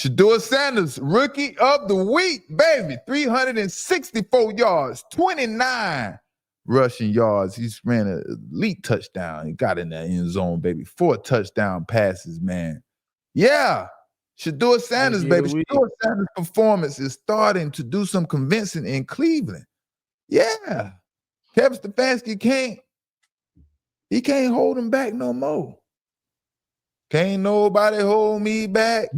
Shedeur Sanders, rookie of the week, baby. 364 yards, 29 rushing yards. He's ran an elite touchdown. He got in the end zone, baby. 4 touchdown passes, man. Yeah. Shedeur Sanders, baby. Shedeur Sanders' performance is starting to do some convincing in Cleveland. Yeah. Kevin Stefanski can't hold him back no more. Can't nobody hold me back.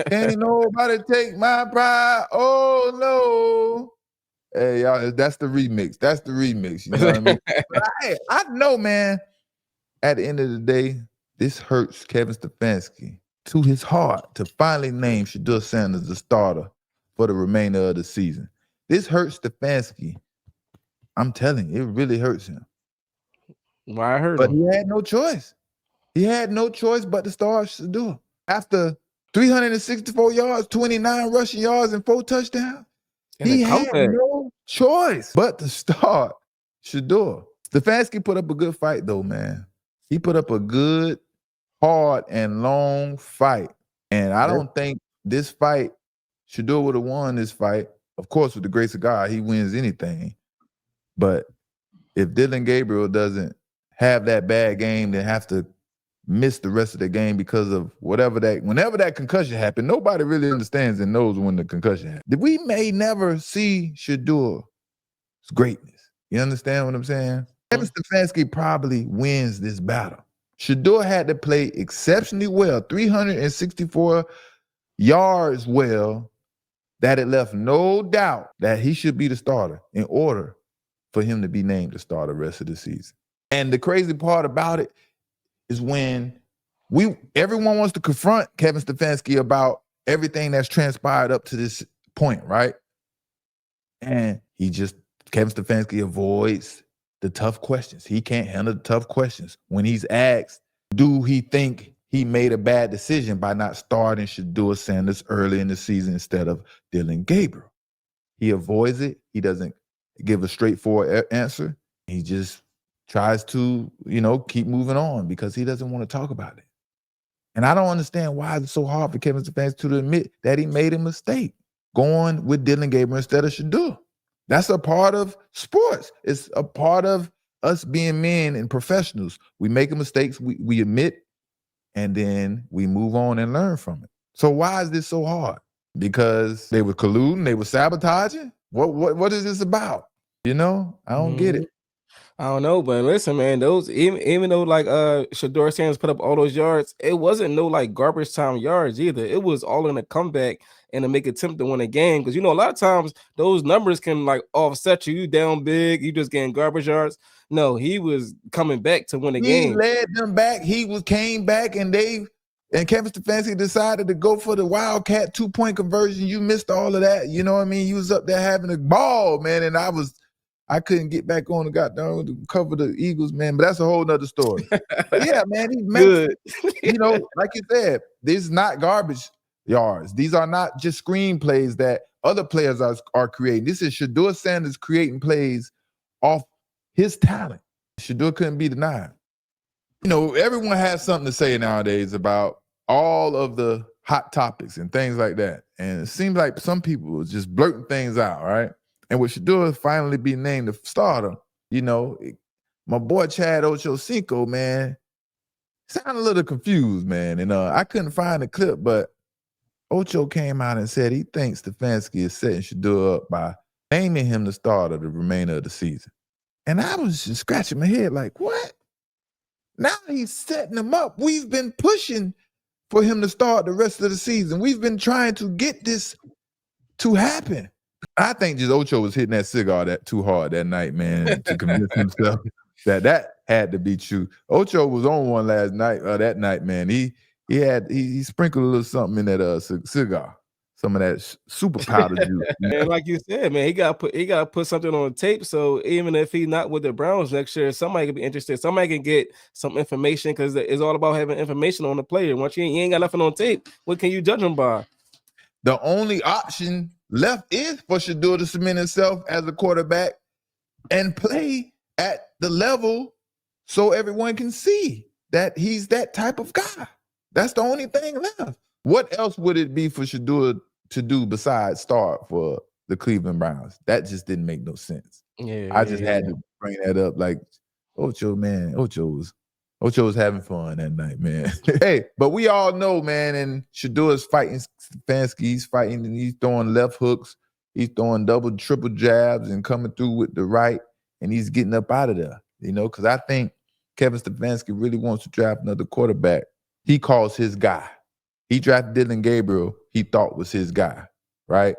Can't nobody take my pride. Oh, no. Hey, y'all, that's the remix. That's the remix. You know what I mean? But I know, man, at the end of the day, this hurts Kevin Stefanski to his heart to finally name Shedeur Sanders the starter for the remainder of the season. This hurts Stefanski. I'm telling you, it really hurts him. Why hurt him? But he had no choice. He had no choice but to start Shedeur. After 364 yards, 29 rushing yards, and 4 touchdowns, he had no choice but to start Shedeur. Stefanski put up a good fight, though, man. He put up a good, hard, and long fight. And I don't think this fight, Shedeur would have won this fight. Of course, with the grace of God, he wins anything. But if Dillon Gabriel doesn't have that bad game, then have to miss the rest of the game because of whenever that concussion happened, nobody really understands and knows when the concussion happened. We may never see Shedeur's greatness. You understand what I'm saying? Kevin Stefanski probably wins this battle. Shedeur had to play exceptionally well, 364 yards well, that it left no doubt that he should be the starter in order for him to be named the starter the rest of the season. And the crazy part about it is when everyone wants to confront Kevin Stefanski about everything that's transpired up to this point, right? And Kevin Stefanski avoids the tough questions. He can't handle the tough questions. When he's asked, do he think he made a bad decision by not starting Shedeur Sanders early in the season instead of Dillon Gabriel? He avoids it. He doesn't give a straightforward answer. He just tries to, keep moving on because he doesn't want to talk about it. And I don't understand why it's so hard for Kevin Stefanski to admit that he made a mistake going with Dillon Gabriel instead of Shedeur. That's a part of sports. It's a part of us being men and professionals. We make mistakes, we admit, and then we move on and learn from it. So why is this so hard? Because they were colluding, they were sabotaging? What is this about? I don't get it. I don't know, but listen, man, those even though like Shedeur Sanders put up all those yards, it wasn't no like garbage time yards either. It was all in a comeback and to make attempt to win a game. Because a lot of times those numbers can like offset you. You down big, you just getting garbage yards. No, he was coming back to win a game. He led them back. Came back and Kevin Stefanski decided to go for the Wildcat 2-point conversion. You missed all of that. You know what I mean? You was up there having a ball, man, and I couldn't get back on and got down to cover the Eagles, man. But that's a whole nother story. But yeah, man, he's good. Like you said, this is not garbage yards. These are not just screenplays that other players are creating. This is Shedeur Sanders creating plays off his talent. Shedeur couldn't be denied. Everyone has something to say nowadays about all of the hot topics and things like that. And it seems like some people are just blurting things out, right? And with Shedeur finally be named the starter, my boy Chad Ochocinco, man, sounded a little confused, man. And I couldn't find the clip, but Ocho came out and said he thinks Stefanski is setting Shedeur up by naming him the starter the remainder of the season. And I was just scratching my head like, what? Now he's setting him up. We've been pushing for him to start the rest of the season. We've been trying to get this to happen. I think just Ocho was hitting that cigar too hard that night, man, to convince himself that had to be true. Ocho was on one that night, man. He sprinkled a little something in that cigar, some of that super powder juice. And like you said, man, he got to put something on tape. So even if he's not with the Browns next year, somebody could be interested. Somebody can get some information because it's all about having information on the player. Once you ain't got nothing on tape, what can you judge him by? The only option left is for Shedeur to cement himself as a quarterback and play at the level so everyone can see that he's that type of guy. That's the only thing left. What else would it be for Shedeur to do besides start for the Cleveland Browns? That just didn't make no sense. I just had to bring that up. Like, Ocho, man, Ocho was having fun that night, man. Hey, but we all know, man, and Shedeur is fighting Stefanski. He's fighting and he's throwing left hooks. He's throwing double, triple jabs and coming through with the right, and he's getting up out of there, because I think Kevin Stefanski really wants to draft another quarterback. He calls his guy. He drafted Dylan Gabriel, he thought was his guy, right?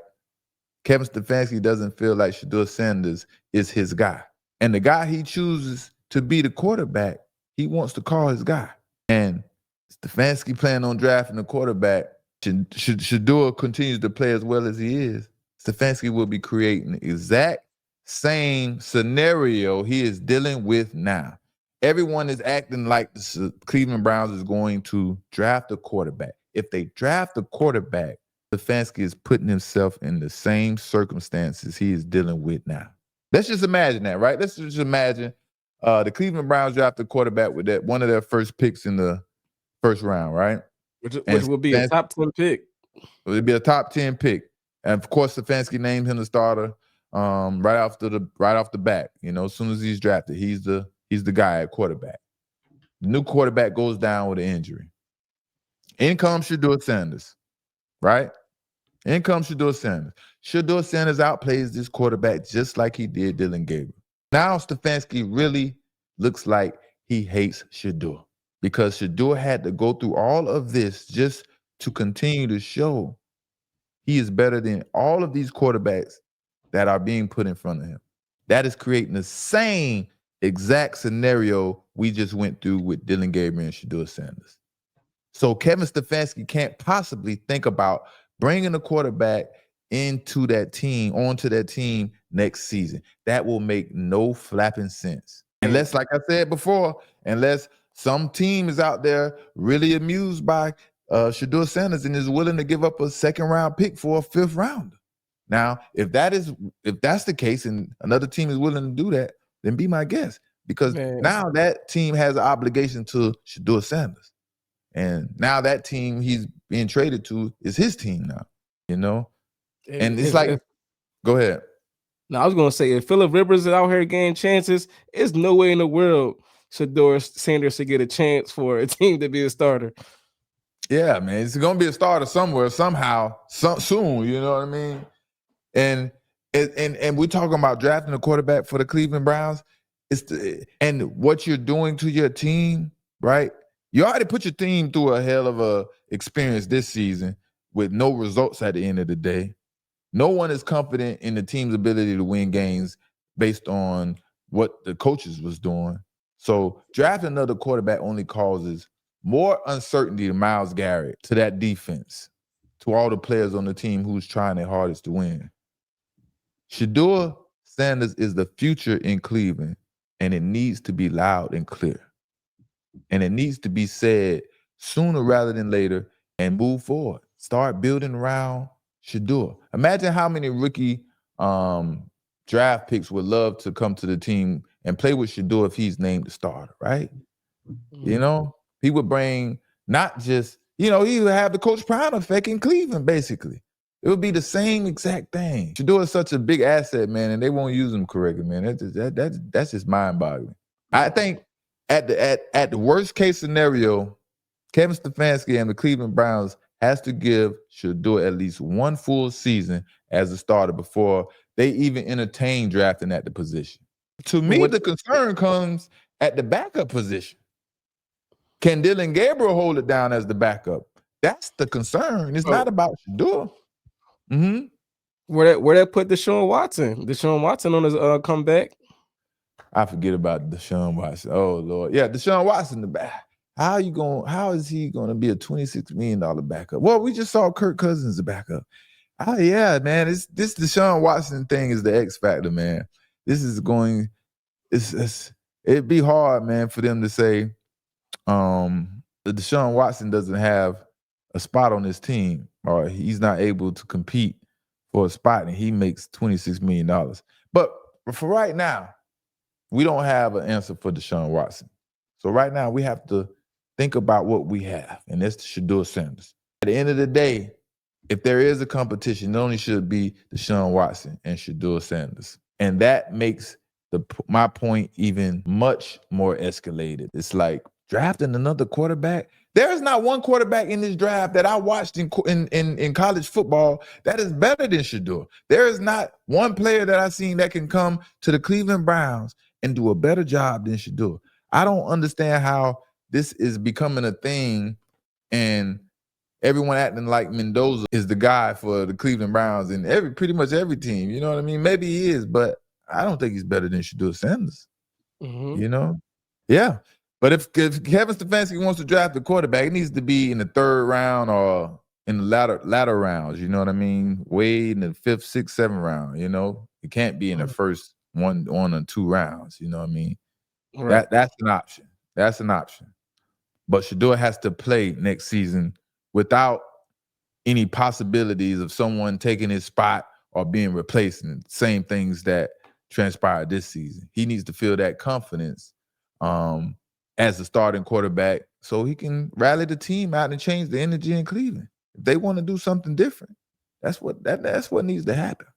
Kevin Stefanski doesn't feel like Shedeur Sanders is his guy. And the guy he chooses to be the quarterback, he wants to call his guy. And Stefanski planning on drafting a quarterback. Shedeur continues to play as well as he is. Stefanski will be creating the exact same scenario he is dealing with now. Everyone is acting like the Cleveland Browns is going to draft a quarterback. If they draft a quarterback, Stefanski is putting himself in the same circumstances he is dealing with now. Let's just imagine that, right? Let's just imagine the Cleveland Browns draft a quarterback with that one of their first picks in the first round, right? Which would be a top 10 pick. It would be a top 10 pick. And of course, Stefanski named him the starter right off the bat. As soon as he's drafted, he's the guy at quarterback. The new quarterback goes down with an injury. In comes Shedeur Sanders, right? In comes Shedeur Sanders. Shedeur Sanders outplays this quarterback just like he did Dylan Gabriel. Now Stefanski really looks like he hates Shedeur because Shedeur had to go through all of this just to continue to show he is better than all of these quarterbacks that are being put in front of him. That is creating the same exact scenario we just went through with Dylan Gabriel and Shedeur Sanders. So Kevin Stefanski can't possibly think about bringing a quarterback onto that team next season. That will make no flapping sense. Unless, like I said before, unless some team is out there really amused by Shedeur Sanders and is willing to give up a second-round pick for a fifth rounder. Now, if that's the case and another team is willing to do that, then be my guest. Because now that team has an obligation to Shedeur Sanders. And now that team he's being traded to is his team now, And it's like, go ahead. Now, I was going to say, if Phillip Rivers is out here getting chances, there's no way in the world Shedeur Sanders should get a chance for a team to be a starter. Yeah, man. It's going to be a starter somewhere, somehow, soon, you know what I mean? And we're talking about drafting a quarterback for the Cleveland Browns. And what you're doing to your team, right? You already put your team through a hell of a experience this season with no results at the end of the day. No one is confident in the team's ability to win games based on what the coaches was doing. So drafting another quarterback only causes more uncertainty to Myles Garrett, to that defense, to all the players on the team who's trying their hardest to win. Shedeur Sanders is the future in Cleveland, and it needs to be loud and clear. And it needs to be said sooner rather than later and move forward. Start building around Shedeur. Imagine how many rookie draft picks would love to come to the team and play with Shedeur if he's named the starter, right? Mm-hmm. He would bring not just, he would have the Coach Prime effect in Cleveland, basically. It would be the same exact thing. Shedeur is such a big asset, man, and they won't use him correctly, man. That's just mind-boggling. I think at the worst case scenario, Kevin Stefanski and the Cleveland Browns has to give Shedeur at least one full season as a starter before they even entertain drafting at the position. To me, the concern comes at the backup position. Can Dylan Gabriel hold it down as the backup? That's the concern. It's not about Shedeur. Mm-hmm. Where that put Deshaun Watson? Deshaun Watson on his comeback. I forget about Deshaun Watson. Oh Lord, yeah, Deshaun Watson the back. How is he going to be a $26 million backup? Well, we just saw Kirk Cousins the backup. Oh yeah, man, this Deshaun Watson thing is the X factor, man. It'd be hard, man, for them to say that Deshaun Watson doesn't have a spot on his team or he's not able to compete for a spot and he makes $26 million. But for right now, we don't have an answer for Deshaun Watson. So right now we have to think about what we have, and that's Shedeur Sanders. At the end of the day, if there is a competition, it only should be Deshaun Watson and Shedeur Sanders. And that makes my point even much more escalated. It's like drafting another quarterback. There is not one quarterback in this draft that I watched in college football that is better than Shedeur. There is not one player that I've seen that can come to the Cleveland Browns and do a better job than Shedeur. I don't understand how this is becoming a thing and everyone acting like Mendoza is the guy for the Cleveland Browns and pretty much every team. You know what I mean? Maybe he is, but I don't think he's better than Shedeur Sanders. You know? Yeah. But if Kevin Stefanski wants to draft a quarterback, it needs to be in the 3rd round or in the latter rounds. You know what I mean? Way in the 5th, 6th, 7th round. You know, it can't be in the first one or 2 rounds. You know what I mean? Right. That's an option. That's an option. But Shedeur has to play next season without any possibilities of someone taking his spot or being replaced, and same things that transpired this season. He needs to feel that confidence as a starting quarterback so he can rally the team out and change the energy in Cleveland. If they want to do something different, that's what needs to happen.